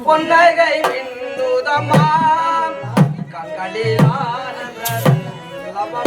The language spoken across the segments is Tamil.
பொன்னகை பின்னுதமா கண்களிலானந்த லபமா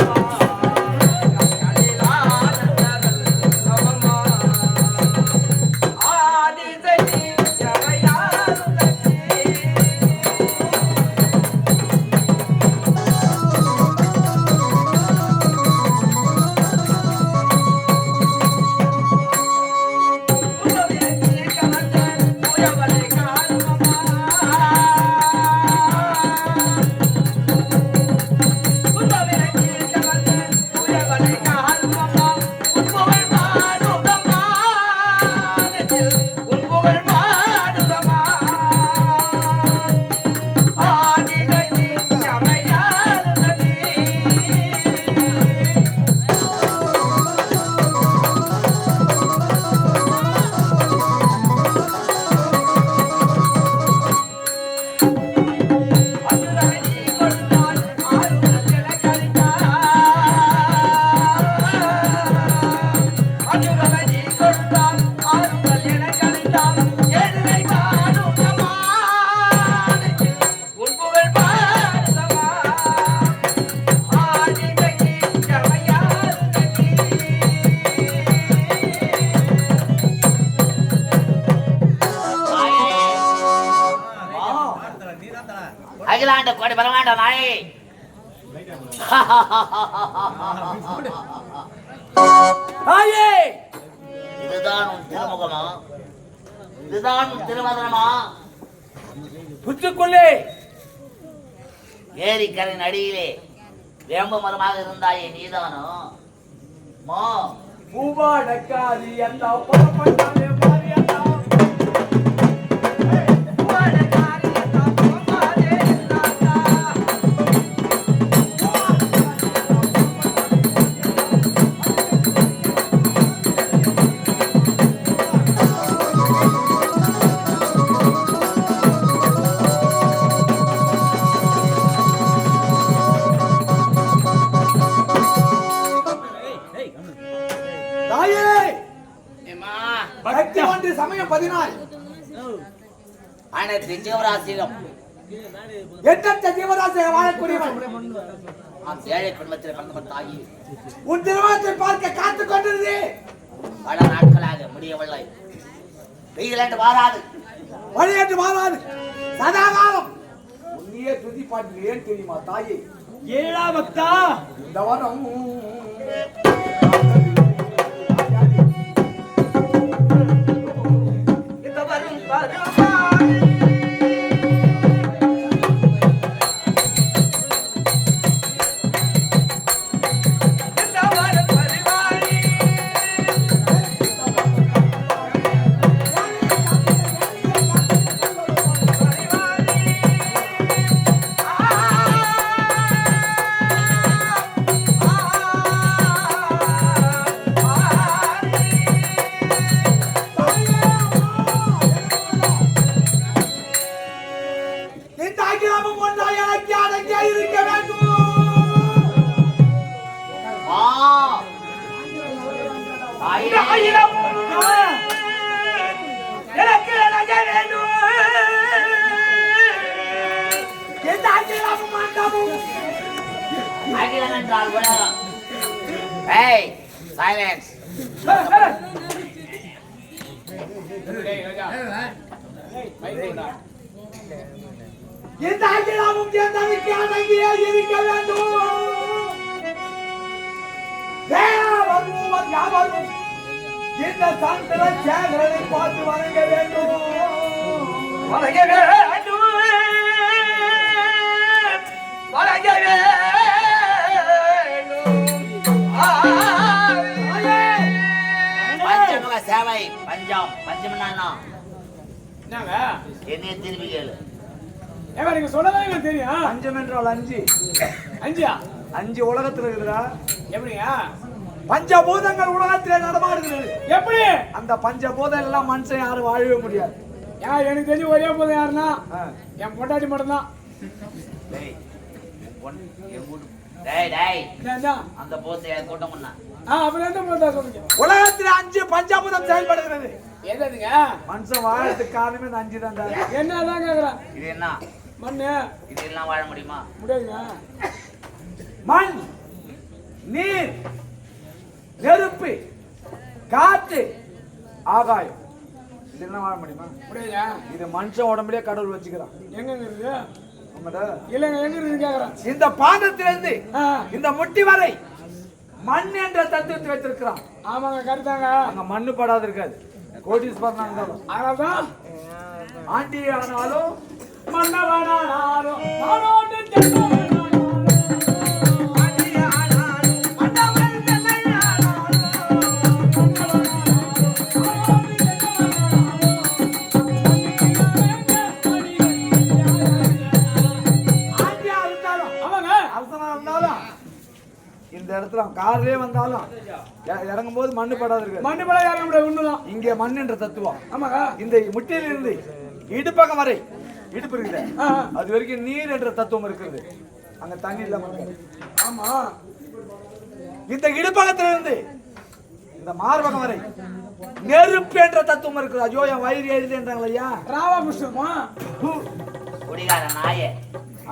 அகிலாண்ட கோடி பரமாண்ட நாயே தாயே இதுதான் உன் திருமுகமா? இதுதான் உன் திருவதனமா? புத்துக்குள்ளே ஏரிக்கரின் அடியிலே வேம்பு மரமாக இருந்தாயே நீதானோ? மா பூவாடக்காரி அந்த புறப்பட்டாலே மாறியதா சமயம் 14 அனைத்து ஜீவராசியிலும் எட்டற்ற ஜீவராசியை வாழக்கூடியவன் ஏழை குடும்பத்தில் கலந்து தாயி உன் திருமணத்தை பார்க்க காத்துக் கொண்டிருந்தே பல நாட்களாக முடியவில்லை. வெயிலண்டு மாறாது, மழையன்று மாறாது, சதாகாலம் உன்னையே துதி பாட்டு ஏன் தெரியுமா தாயே? ஏழா பக்தா இந்த வரம் அகிலம் என்றால் உலகம். Hey, silence. இந்த அகிலமும் சேர்ந்ததற்கு அடங்கியே இருக்க வேண்டும். யாவரும் இந்த சந்திர சேகரனை பார்த்து வணங்க வேண்டும். வணங்க வேண்டும், வணங்க வேண்டும். பஞ்சமுக சேவை பஞ்சம் பஞ்சம்னா என்னங்க என்னைய திருப்பி கேளு. ஏங்க நீங்க சொல்லதான் எனக்கு தெரியும். பஞ்சம் என்றால் 5. 5 5 உலகத்துல இருக்குடா. எப்படியா? பஞ்சபூதங்கள் உலகத்திலே நடமாடுகிறது. எப்படி? அந்த பஞ்சபூதம் எல்லாம் மனுஷன் யாரும் வாழவே முடியாது. எனக்கு தெரிஞ்சு ஒரே பூதம் யாருன்னா என் பொண்டாட்டி மட்டும்தான். அந்த போத்தை கூட்டம் பண்ணா உலகத்துல 5 பஞ்சபூதம் செயல்படுகிறது. எதுங்க மனுஷன் வாழறதுக்கு காரணமே இந்த 5 தான். என்னதான் கேக்குறான்? இது என்ன மண்ணு? இது எல்லாம் வாழ முடியுமா? முடியாதுங்க. மண், நீர், நெருப்பு, காற்று, ஆகாயம், இதெல்லாம் வாழ முடியுமா? முடியாதுங்க. இது மனுஷன் உடம்புலயே கடவுள் வச்சுக்கிறான். எங்க இருக்கு? இல்லங்க எங்க இருக்கு கேக்குறான். இந்த பாதத்திலிருந்து இந்த முட்டி வரை மண் என்ற தத்துவத்தை வைத்திருக்கிறான். ஆமாங்க கரெக்டாங்க. அங்க மண்ணு படாது இருக்காது. கோடீஸ்வரனா இருந்தாலும் அதான் ஆண்டி ஆனாலும் மன்னவனானாலும் நானோடு தென்னவனானாலும் ஆண்டி ஆனாலும் மன்னவன் தென்னையானாலும் ஆண்டியா இருந்தாலும் அவங்க அரசனா இருந்தாலும் இந்த இடத்துல கார்லயே வந்தாலும் இறங்கும் போது மண்ணு படாது இருக்கு. மண்ணு படாத இறங்க முடியாது. ஒண்ணுதான் இங்க மண்ணுன்ற தத்துவம். ஆமாங்க. இந்த முட்டையில இருந்து இடுப்பகம் வரை இடுப்பு இருக்குது, அது வரைக்கும் நீர் என்ற தத்துவம் இருக்கிறது. அங்க தண்ணி இல்லாம. ஆமா. இந்த இடுப்பகத்துல இருந்து இந்த மார்பகம் வரை நெருப்பு என்ற தத்துவம் இருக்குது. ஐயோ என் வயிறு எழுதுன்றாங்களா ஐயா? ராவா புஷ்பமா குடிகார நாயே.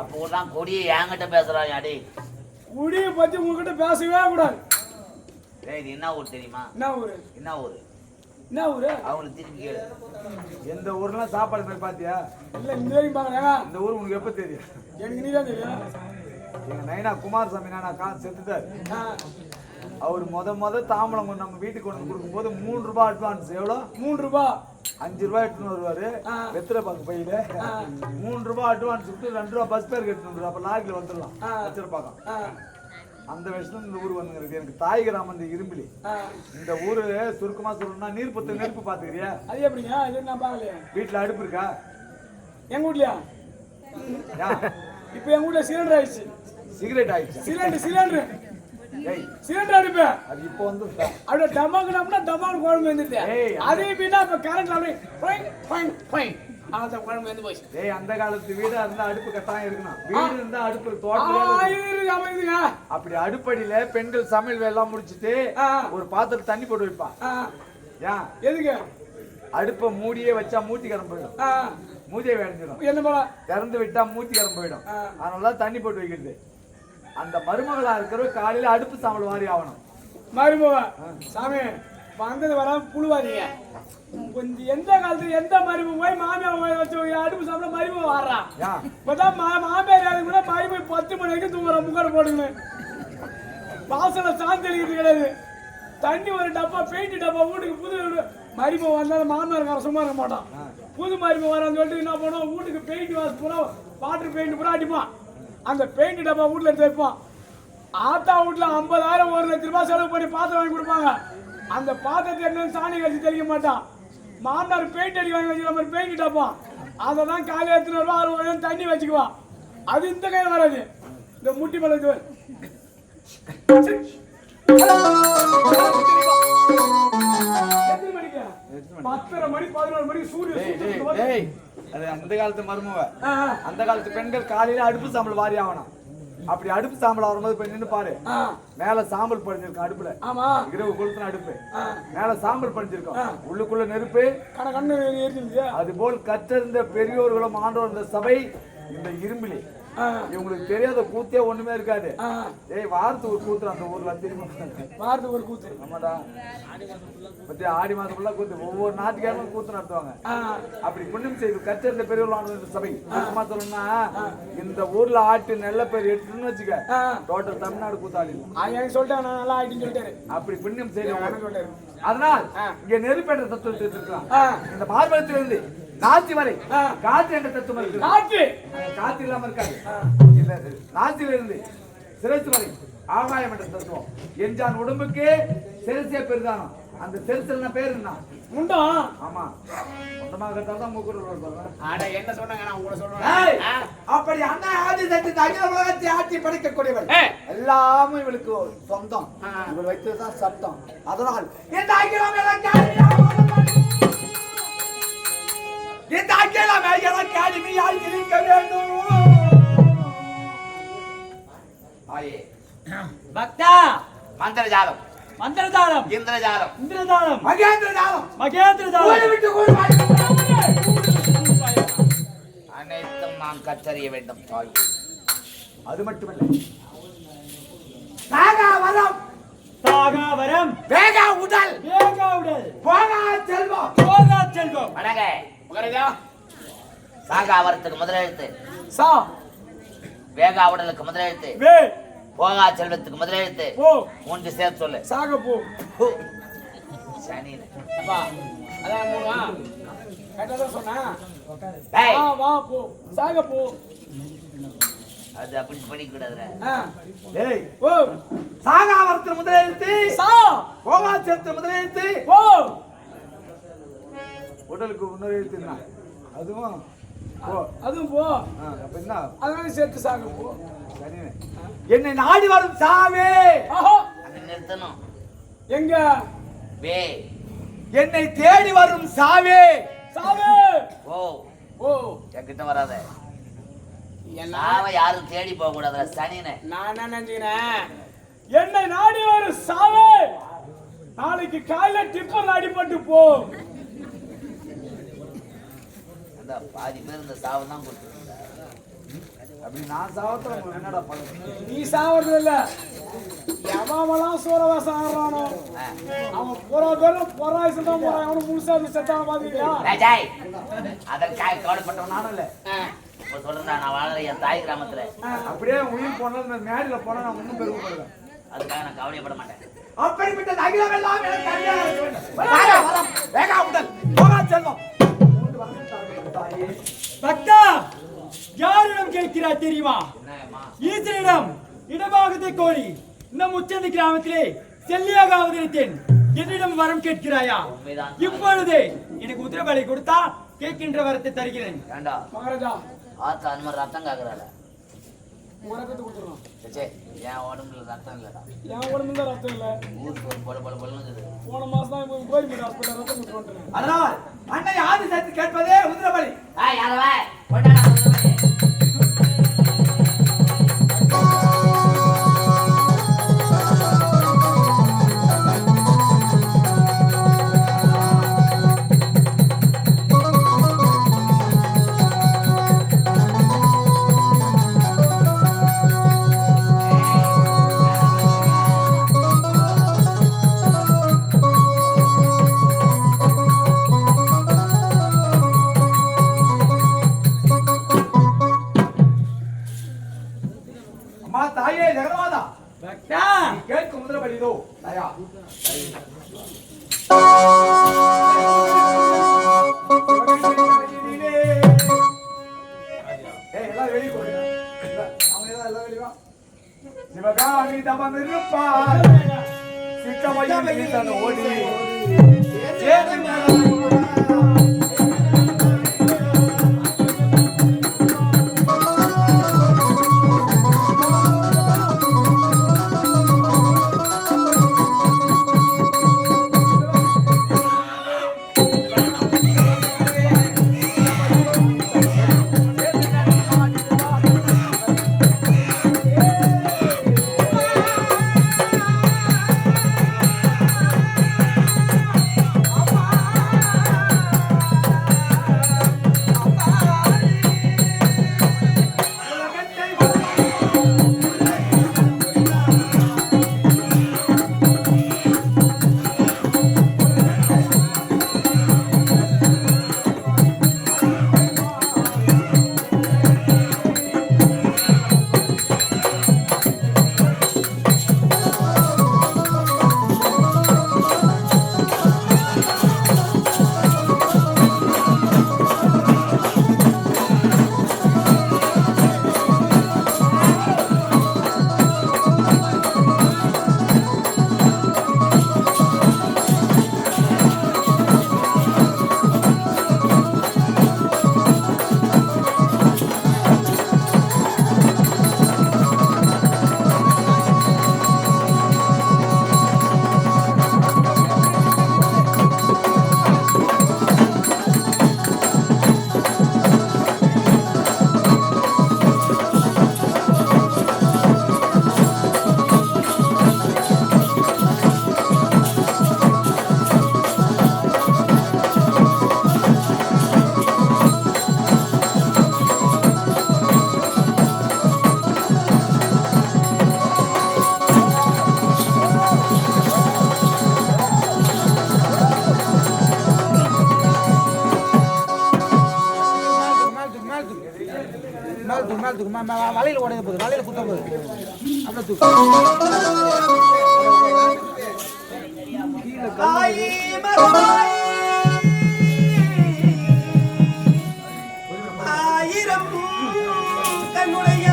அப்போதான் கொடியை என்கிட்ட பேசுறான். அடி குடியை பத்தி உங்ககிட்ட பேசவே கூடாது. இது என்ன ஊர் தெரியுமா? என்ன ஊரு? என்ன ஊரு? என்ன ஊரு? அவங்களுக்கு திருப்பி கேளு. எந்த ஊர்லாம் சாப்பாடு மாதிரி பாத்தியா? இல்ல இந்த வரைக்கும் பாக்குறேன். இந்த ஊர் உனக்கு எப்ப தெரியும்? எனக்கு நீதான் தெரியும். எங்க நைனா குமாரசாமி நானா செத்துட்டாரு. அவர் முத தாம்பலம் நம்ம வீட்டுக்கு கொண்டு கொடுக்கும்போது 3 ரூபாய் அட்வான்ஸ். எவ்வளோ? 3 ரூபாய். 5 ரூபாய் எடுத்துன்னு வருவாரு வெத்திர பாக்கு பையில. 3 ரூபாய் அட்வான்ஸ் விட்டு 2 ரூபாய் பஸ் பேருக்கு எடுத்துன்னு வருவாரு. அப்ப லாரில வந்துடலாம் வச்சிருப்பாங்க. அந்த விஷயம் இந்த ஊர் வந்துருக்கு. எனக்கு தாய் கிராமம் இந்த இரும்பிலி. இந்த ஊரு சுருக்கமா சொல்லணும்னா நீர்பத்து நெருப்பு பாத்துக்கிறியா? அது எப்படிங்க? அது நான் பாக்கலையா. வீட்டுல அடுப்பு இருக்கா? எங்க வீட்லயா? இப்ப எங்க வீட்ல சிலிண்டர் ஆயிடுச்சு. சிகரெட் ஆயிடுச்சு. சிலிண்டர் அடுப்பு அது இப்போ வந்து அப்படியே டமாக்குனா டமாக்கு குழம்பு வந்துட்டு அதே வீடா இப்ப கரண்ட் அப்படியே அதான் குழம்பு வந்து போச்சு. ஏய் அந்த காலத்து வீடா இருந்தா அடுப்பு கட்டாயம் இருக்கணும். வீடு இருந்தா அடுப்பு தோட்டத்துல. அப்படி அடுப்படியில பெண்கள் சமையல் வேலை எல்லாம் முடிச்சிட்டு ஒரு பாத்திரம் தண்ணி போட்டு வைப்பா. ஏன் எதுக்கு? அடுப்ப மூடியே வச்சா மூத்தி கரம் போயிடும். மூதியை வேண்டிடும். என்ன போல திறந்து விட்டா மூத்தி கரம் போயிடும். அதனாலதான் தண்ணி போட்டு வைக்கிறது. அந்த மருமகளா இருக்கிற காலையில அடுப்பு சாம்பல் வாரி ஆகணும். மருமக சாமி வந்தது வராம புழுவாதீங்க. கொஞ்சம் எந்த காலத்துல எந்த மருமக போய் மாமியார் வச்சு அடுப்பு சாப்பிட மருமக வாடுறான். இப்பதான் மாமியார் கூட மருமக 10 மணி வரைக்கும் தூங்குற முகர போடுங்க. வாசல சாந்தி அளிக்கிறது கிடையாது. தண்ணி ஒரு டப்பா பெயிண்ட் டப்பா வீட்டுக்கு புது மருமக வந்தாலும் மாமியார் சும்மா இருக்க மாட்டான். புது மருமக வரான்னு சொல்லிட்டு என்ன பண்ணுவோம், வீட்டுக்கு பெயிண்ட் வாசு பூரா வாட்டர் பெயிண்ட் பூரா அடிப்பான். அந்த பெயிண்ட் டப்பா வீட்டுல எடுத்து வைப்போம். ஆத்தா வீட்டுல 50,000 1 லட்ச ரூபாய் செலவு பண்ணி பாத்திரம் வாங்கி கொடுப்பாங்க. அந்த பாத்திரத்தை என்ன சாணி கழிச்சு தெளிக்க மாட்டான். மாமனார் பெயிண்ட் அடி வாங்கி வச்சுக்கிற மாதிரி பெயிண்ட் டப்பா அதை தான் காலையில் எடுத்துன்னு வருவா. 60 தண்ணி வச்சுக்குவான். அது இந்த கையில் வராது. இந்த முட்டி மேல இது 10:30 மணி 11 மணிக்கு சூரியன். அது அந்த காலத்து மருமவ. அந்த காலத்து பெண்கள் காலையில அடுப்பு சாம்பல் வாரி ஆகணும். அப்படி அடுப்பு சாம்பல் வரும்போது போய் நின்று பாரு. மேல சாம்பல் படிஞ்சிருக்கும் அடுப்புல. இரவு கொளுத்தின அடுப்பு மேல சாம்பல் படிஞ்சிருக்கும். உள்ளுக்குள்ள நெருப்பு. அது போல் கற்றிருந்த பெரியோர்களும் ஆண்டோர் இந்த சபை இந்த இரும்பிலி. இவங்களுக்கு தெரியாத கூத்தே ஒண்ணுமே இருக்காது. ஏய் வாரத்துக்கு ஒரு கூத்து அந்த ஊர்ல தெரியுமா? வாரத்துக்கு ஒரு கூத்து. ஆமாடா. பத்தியா ஆடி மாதம் ஃபுல்லா கூத்து. ஒவ்வொரு நாட்டுக்காரங்களும் கூத்து நடத்துவாங்க. அப்படி புண்ணியம் செய்து கற்றிருந்த பெரியவர்களான சபை சும்மா சொல்லணும்னா இந்த ஊர்ல ஆட்டு நல்ல பேர் எடுத்துன்னு வச்சுக்க டோட்டல் தமிழ்நாடு கூத்தாடி சொல்லிட்டேன். நான் நல்லா ஆயிட்டுன்னு சொல்லிட்டாரு. அப்படி புண்ணியம் செய்து அதனால் இங்க நெருப்பேற்ற தத்துவத்தை இருக்கலாம். இந்த பார்வத்திலிருந்து நாத்தி வரை காற்று என்ற தத்துவம் இருக்கு. காற்று இல்லாம இருக்காது. இந்த நாத்திலிருந்து சிரசு வரை ஆகாயம் என்ற தத்துவம். எஞ்சான் உடம்புக்கு சிரசே பெருதானம். அந்த சிரசுல பேர் என்ன? முண்டம். ஆமா முண்டமாக கட்டாதான் மூக்குற என்ன சொன்னாங்க? நான் உங்களை சொல்றேன். அப்படி அண்ணா ஆதி சக்தி அகில உலகத்தை ஆட்சி படைக்கக்கூடியவள். எல்லாமே இவளுக்கு சொந்தம். இவள் வைத்ததுதான் சட்டம். அதனால் இந்த அகிலம் இந்த அகிலம் அகாடமியால் இருக்க வேண்டும். ஆயே பக்தா மந்திரஜாலம் மந்திரஜாலம் இந்திரஜாலம் இந்திரஜாலம் மகேந்திரஜாலம் மகேந்திரஜாலம் அனைத்தும் நாம் கற்றறிய வேண்டும் தாய். அது மட்டுமல்ல சாகாவரம் சாகாவரம் வேகா உடல் போகா செல்வம் வணங்க உங்கரையா சாகாவரத்துக்கு முதலெழுத்து சா வேகாவுடலுக்கு முதலெழுத்து வே போகா செல்வத்துக்கு முதலெழுத்து ஓ மூன்று சேர்த்து சொல்லு. சாக போ சனின அப்பா அதான் மூணா கரெக்ட்டா சொன்னா. டேய் வா போ சாக போ. அது அப்படி படிக்க கூடாதுடா. டேய் ஓ சாகாவரத்துக்கு முதலெழுத்து சா போகா செல்வத்துக்கு முதலெழுத்து ஓ உடலுக்கு இன்னொரு எழுத்து என்ன? அதுவும் போ. அதுவும் போ. அப்ப என்ன? அதனால சேர்த்து சாக போ. சரினே. என்னை நாடி வரும் சாவே. ஆஹா அது நிறுத்தணும். எங்க? வே என்னை தேடி வரும் சாவே. சாவே ஓ ஓ என்கிட்ட வராத. என்ன யாரும் தேடி போக கூடாதுடா சனினே. நான் என்ன நினைக்கிறேன், என்னை நாடி வரும் சாவே நாளைக்கு காலையில டிப்பர் அடிபட்டு போ. அந்த பாதி பேர் இந்த சாவை தான் கொடுத்துருந்தா. அப்படி நான் சாவத்துல உங்களுக்கு என்னடா பண்ண? நீ சாவறது இல்ல, எவன்லாம் சூரவாசம் ஆடுறானோ அவன் பூரா பேரும் பொறாய்ச்சி தான் போறான். அவனும் முழுசா செத்தான பாத்தீங்களா? ராஜாய் அதற்காக கவலைப்பட்டவன் நானும் இல்ல. இப்ப சொல்றேன், நான் வாழற என் தாய் கிராமத்துல அப்படியே உயிர் போனது மேடில போனா நான் ஒன்றும் பெருமைப்படுவேன். அதுக்காக நான் கவலைப்பட மாட்டேன். அப்படிப்பட்ட அகிலம் எல்லாம் எனக்கு தனியாக இருக்க வேண்டும். வேகா உடல் போகா செல்வம். பக்தா, யாரிடம் கேட்கிறாய் தெரியுமா? ஈசனிடம் இடமாகத்தை கோரி இந்த முச்சந்தி கிராமத்திலே செல்லியாக அவதரித்தேன். என்னிடம் வரம் கேட்கிறாயா? இப்பொழுது எனக்கு உத்தரவாளை கொடுத்தா கேட்கின்ற வரத்தை தருகிறேன். ஏண்டா மகாராஜா, ஆத்தா அந்த மாதிரி ரத்தம் காக்குறாள். உனக்கு கொடுத்துறோம். என் உடம்புல ரத்தம் இல்லடா. என் உடம்புல ரத்தம் இல்ல. ஊருக்கு ஒரு பொல பொல பொலங்குது. போன மாசம் தான் கோயில்பேட்டை ஹாஸ்பிட்டல் ரத்தம் கொடுத்துருவோம். அதனால் அன்னை ஆதி சக்தி கேட்பதே உதிரபலி. யாரவா கொண்டாடா உதிரபலி. தாயே ஜெகன்மாதா, பக்தா, கேட்கும் உதிரபலி இதோ தாயா. எல்லாம் வெளியே போடுங்க. அவங்க எல்லாம் வெளியே சிவகாமி தமம் இருப்பார் சிக்கமையில் தன் ஓடி வலையில உடைய போகுது, வலையில குத்த போகுது. அந்த தூக்கு ஆயிரம் கண்ணுடைய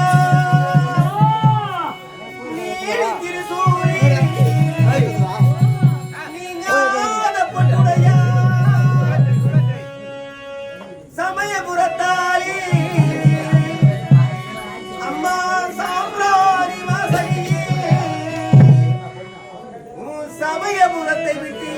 சமயபுரத்தாலே அம்மா சாம்ராணி வாசலியே சமயபுரத்தை விட்டு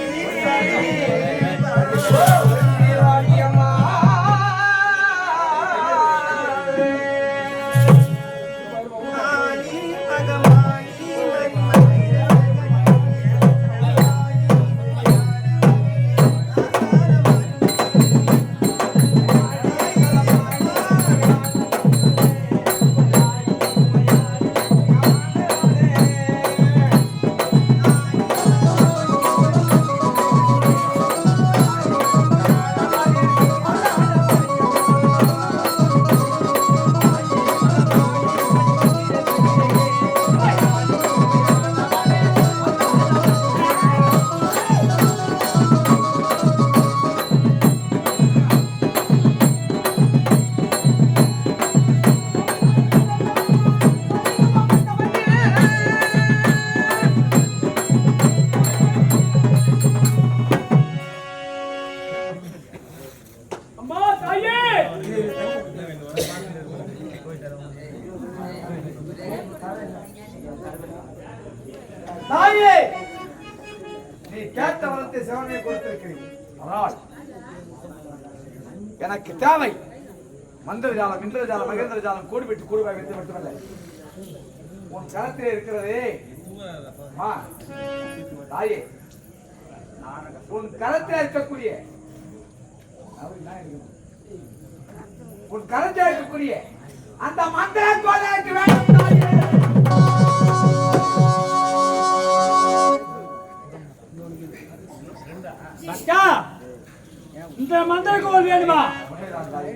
வரத்தை சிவனே கொடுத்திருக்கிறேன். ஆனால் எனக்கு தேவை மந்திரஜாலம், இந்திரஜாலம், மகேந்திரஜாலம், கூடு விட்டு கூடு வைத்து மட்டுமல்ல, உன் கரத்திலே இருக்கிறதே அம்மா, தாயே, உன் கரத்தில் இருக்கக்கூடிய அந்த மந்திர கோலைக்கு வேண்டும் தாயே. அக்கா, இந்த மந்திர கோல் வேணுமா?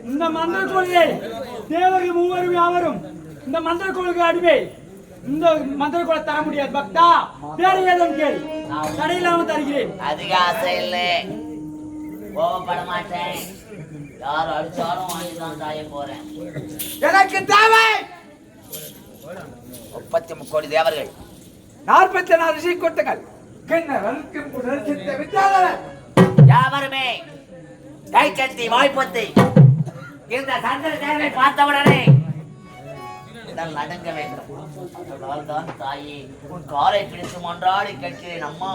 இந்த மந்திர கோலிலே தேவர்கள் மூவரும் யாவரும் இந்த மந்திர கோலுக்கு அடிமை. இந்த மந்திர கோலை தர முடியாது பக்தா, வேற ஏதும் கேள், தடையில்லாம தருகிறேன். அதிக ஆசை இல்லை, கோபப்பட மாட்டேன். யார் அடிச்சாலும் வாங்கிதான் தாய போறேன். எனக்கு தேவை 33 கோடி தேவர்கள், 44 ரிஷி கூட்டங்கள், கிண்ணறக்கும் புனர்ச்சித்த வித்யாதரர் யாவருமே கை கட்டி வாய்ப்பத்தி இந்த சந்திர தேவனை பார்த்தவுடனே உடல் நடுங்க வேண்டும். அதனால்தான் தாயே, உன் காலை பிடித்து மன்றாடி கேட்கிறேன். அம்மா,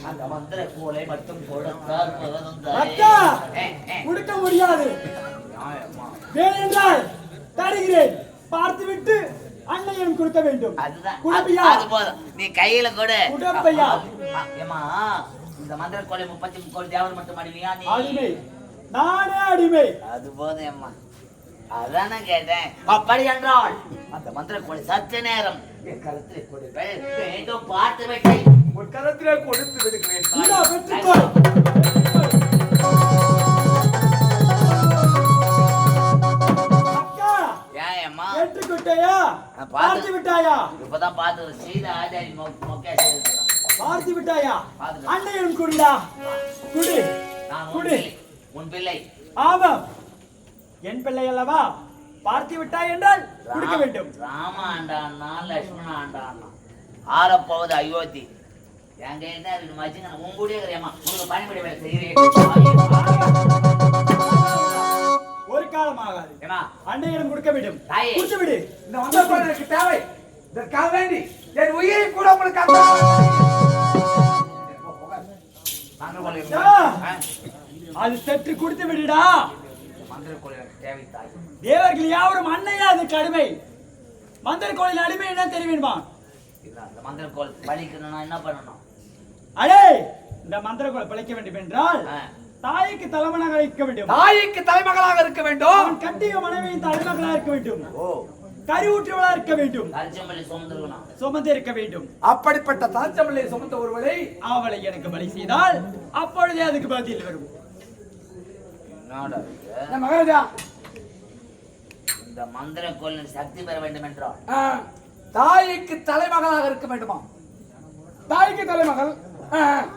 அந்த மந்திர கோலை மட்டும் கொடுத்தால் போதும் அக்கா, தாயே. கொடுக்க முடியாது. வேறென்றால் தருகிறேன். பார்த்துவிட்டு அன்னையும் கொடுக்க வேண்டும். அதுதான், குடப்பையா? அது போதும். நீ கையில கொடு. குடப்பையா? ஏமா, இந்த மந்திர கோலை 33 கோடி தேவர் மட்டும் அடிமையா நீ? அடிமை, நானே அடிமை. அது போதும் அம்மா, அதான கேட்டேன். அப்படி என்றால் அந்த மந்திர கோலை சற்று நேரம் என் கருத்தில் கொடுப்பேன். மீண்டும் பார்த்து விட்டு ஒரு கரத்திலே கொடுத்து விடுகிறேன். இதோ பெற்றுக்கொள். அக்கா, ஏன் அம்மா? பெற்றுக்கொண்டாயா? பார்த்து விட்டாயா? இப்பதான் பார்த்து சீதா ஆச்சாரி மொக்கையா செய்திருக்கிறோம். பார்த்து விட்டாயா? பார்த்துட்டேன். அன்னையும் குடிடா, குடி நான் குடி. உன் பிள்ளை. ஆமாம், என் பிள்ளை அல்லவா? பார்த்து விட்டாய் என்றால் குடிக்க வேண்டும். ராம ஆண்டான்னா லட்சுமண ஆண்டான்னா ஆரப்போவது அயோத்தி. எங்க என்ன இருக்கு மச்சிங்க, உன் கூட இருக்கிறேம்மா. உங்களுக்கு பணிபடி வேலை செய்கிறேன். ஒரு காலம் ஆகாது. ஏமா, அன்னையிடம் கொடுக்க வேண்டும். தாயே. குடித்து விடு. இந்த மந்திர கோலை எனக்கு தேவை. இதற்காக வேண்டி என் உயிரை கூட உங்களுக்கு அது சற்று குடித்து விடுடா. மந்திர கோலை எனக்கு தேவை தாய். தேவர்கள் யாவரும் அன்னையா அது கடுமை. மந்திர கோயில் அடிமை என்ன தெரியுமா? அந்த மந்திர கோல் பழிக்கணும்னா என்ன பண்ணணும்? அடே, இந்த மந்திர கோயில் பழிக்க வேண்டும் என்றால் ஆ. தாய்க்கு தலைமகனாக இருக்க வேண்டும். தாய்க்கு தலைமகளாக இருக்க வேண்டும். அவன் கட்டிய மனைவியின் தலைமகளாக இருக்க வேண்டும். ஓ, கருவுற்றவளா இருக்க வேண்டும். அரிச்சம்பள்ளி சுமந்துருக்கணும். சுமந்து இருக்க வேண்டும். அப்படிப்பட்ட தாச்சமல்லை சுமந்த ஒருவரை அவளை எனக்கு பலி செய்தால் அப்பொழுதே அதுக்கு பதில் வரும். என்னடா இது? இந்த மகாராஜா, இந்த மந்திர கோலின் சக்தி பெற வேண்டும் என்றால் தாய்க்கு தலைமகளாக இருக்க வேண்டுமா? தாய்க்கு தலைமகள்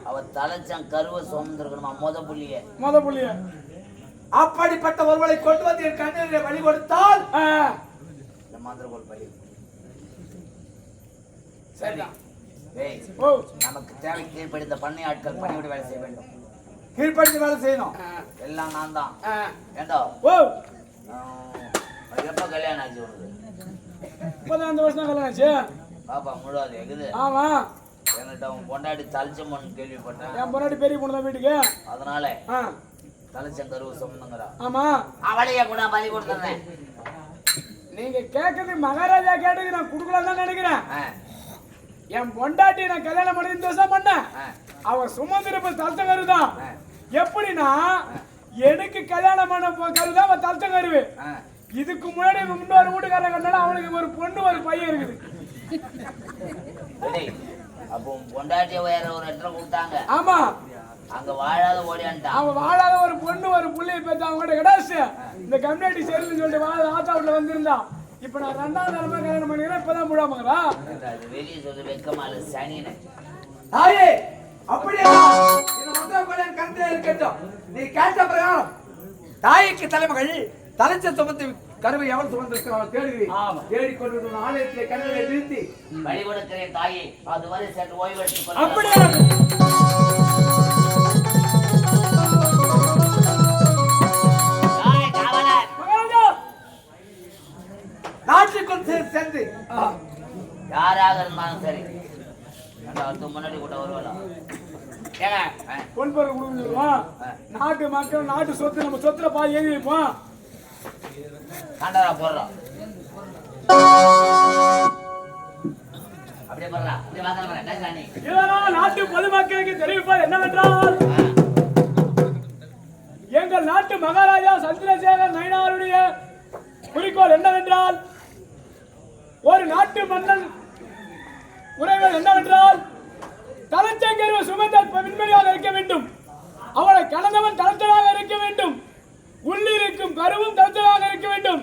அவ தலைச்சம் கருவை சுமந்துருக்கணுமா? முத புள்ளிய அப்படிப்பட்ட ஒருவரை கொண்டு வந்து என் கண்ணிலே வழி கொடுத்தால் இந்த மந்திர கோல் பலி. சரிதான். ஏய், நமக்கு தேவை கீழ்ப்படிந்த பண்ணை ஆட்கள் பணிவிட வேலை செய்ய வேண்டும். கீழ்படிந்து வேலை செய்யணும். எல்லாம் நான் தான். ஏண்டா, எப்ப கல்யாணம் ஆச்சு உனக்கு? 15 வருஷம் கல்யாணம் ஆச்சு. பாப்பா முழுவாது எகுது. ஆமா, என்கிட்ட உன் பொண்டாட்டி தலைச்சம்மன் கேள்விப்பட்டேன். என் பொண்டாட்டி பெரிய பொண்ணு தான் வீட்டுக்கு. அதனால தலைச்சம் கருவு சுமந்துங்கிறா. ஆமா, அவளையே கூட பலி கொடுத்துறேன். நீங்க கேட்கறது மகாராஜா கேட்டது நான் குடுக்கலாம் தான் நினைக்கிறேன். என் பொண்டாட்டி நான் கல்யாணம் பண்ணி 2 வருஷம் பண்ணேன். அவ சுமந்திரப்ப தலத்த கருதான். எப்படின்னா எனக்கு கல்யாணம் பண்ண கருதான் அவன் தலத்த கருவு. இதுக்கு முன்னாடி முன்னோரு வீட்டுக்காரன் கண்டாலும் அவனுக்கு ஒரு பொண்ணு ஒரு பையன் இருக்குது. அப்போ பொண்டாட்டிய வேற ஒரு இடத்துல கொடுத்தாங்க. ஆமா, அங்க வாழாத ஓடியான்ட்டான். அவன் வாழாத ஒரு பொண்ணு ஒரு புள்ளைய பெற்ற அவங்க கிட்ட கிடையாது. இந்த கம்யூனிட்டி சரின்னு சொல்லிட்டு வாழ ஆத்தா வீட்டுல வந்திருந்தான். இப்ப நான் 2வது தலைமை கல்யாணம் பண்ணிக்கிறேன். இப்பதான் முடாமங்களா அது வெளியே சொல்லி வெக்கமால சனினை. தாயே, அப்படியே இந்த மந்திர கோலை என் கண்ணிலே இருக்கட்டும். நீ கேட்ட பிரகாரம் தாய்க்கு தலைமகள் தலைச்ச சுமந்து கருவை எவன் சுமந்திருக்கிறாள் தேடுகிறேன். தேடிக்கொண்டு வந்து ஆலயத்திலே கண்ணிலே நிறுத்தி வழி கொடுக்கிறேன் தாயே. அதுவரை சற்று ஓய்வு எடுத்துக் அப்படியே நாட்டுக்குள் சென்று யாராக இருந்தாலும் சரி, முன்னாடி கூட வருவாளா? ஏங்க பொன்பொருள் கொடுத்துருவோம். நாட்டு மக்கள் நாட்டு சொத்து நம்ம சொத்துல பாதி எழுதி வைப்போம். காண்டாரா போடுறோம். அப்படியே போடுறா. அப்படியே வாங்க வரேன். டேசானி. இதனால் நாட்டு பொதுமக்களுக்கு தெரிவிப்பது என்னவென்றால் எங்கள் நாட்டு மகாராஜா சந்திரசேகர் நயினாருடைய குறிக்கோள் என்னவென்றால் ஒரு நாட்டு மன்னன் உரைகள் என்னவென்றால் தலைச்சங்கருவ சுமந்த பெண்மணியாக இருக்க வேண்டும். அவளை கலந்தவன் தலைச்சலாக இருக்க வேண்டும். உள்ளிருக்கும் கருவும் தலைச்சலாக இருக்க வேண்டும்.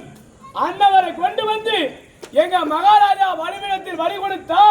அன்னவரை கொண்டு வந்து எங்க மகாராஜா வழிவிடத்தில் வழி கொடுத்தார்.